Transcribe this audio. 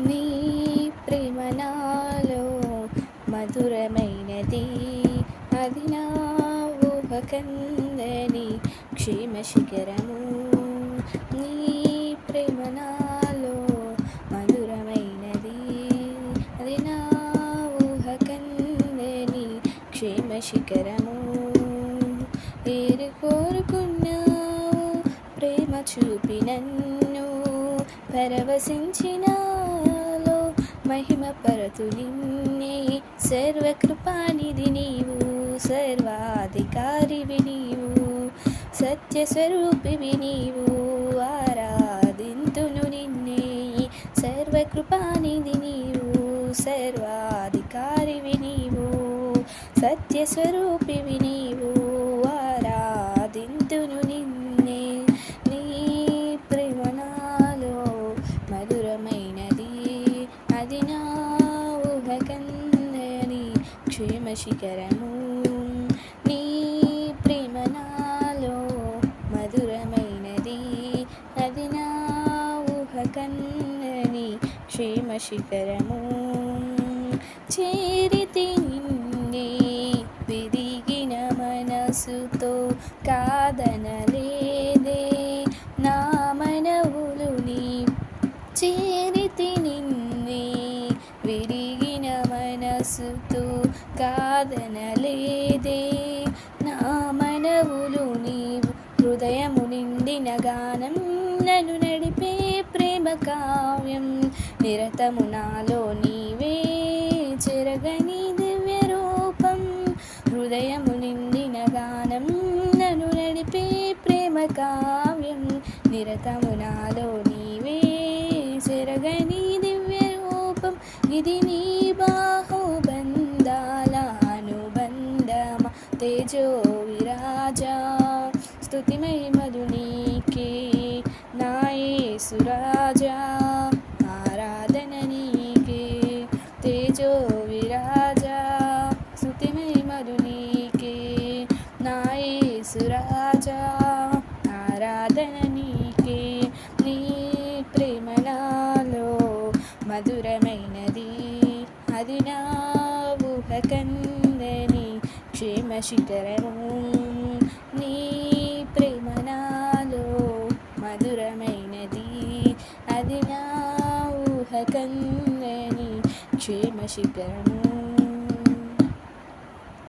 నీ ప్రేమ నాలో మధురమైనది, అది నా ఊహకందని క్షేమ శిఖరము. నీ ప్రేమ నాలో మధురమైనది, అది నా ఊహకందని క్షేమ శిఖరము. ఏరి కోరుకున్నావు ప్రేమ చూపి నన్ను, పరవశించినాలో మహిమ పరతు నిన్నే. సర్వకృపానిధి నీవు, సర్వాధికారివి నీవు, సత్యస్వరూపివి నీవు, ఆరాధింతును నిన్నే. సర్వకృపానిధి నీవు, సర్వాధికారివి నీవు, సత్యస్వరూపివి నీవు, ఆరాధింతును నిన్నే. నీ ప్రేమ నాలో మధురమైనది, అది నా ఊహకందని క్షేమ శిఖరము. నీ ప్రేమ నాలో మధురమైనది, అది నా ఊహకందని క్షేమ శిఖరము. చేరితి నిన్నే విరిగిన మనసుతో, కాదనలేదే నా మనవులు నీ. చేరితి నిన్నే విరిగిన మనసుతో, కాదనలేదే నా మనవులు నీవు. హృదయము నిండిన గానం నన్ను నడిపే ప్రేమ కావ్యం, నిరతము నాలో నీవే చెరగని దివ్య రూపం. హృదయము నిండిన గానం నన్ను నడిపే ప్రేమ కావ్యం, నిరతము నాలో నీవే చెరగని దివ్య రూపం. ఇది నీ బాహుబంధాల అనుబంధమ తేజో విరాజా. స్తుతి మహిమలు నీకే నా యేసు రాజా, ఆరాధన నీకే తేజో విరాజా. స్తుతి మహిమలు నీకే నా యేసు రాజా, ఆరాధన నీకే. నీ ప్రేమ నాలో మధురమైనది, అది నా ఊహకందని క్షేమ శిఖరము. నీ ప్రేమ నాలో మధురమైనది, అది నా ఊహకందని క్షేమ శిఖరము.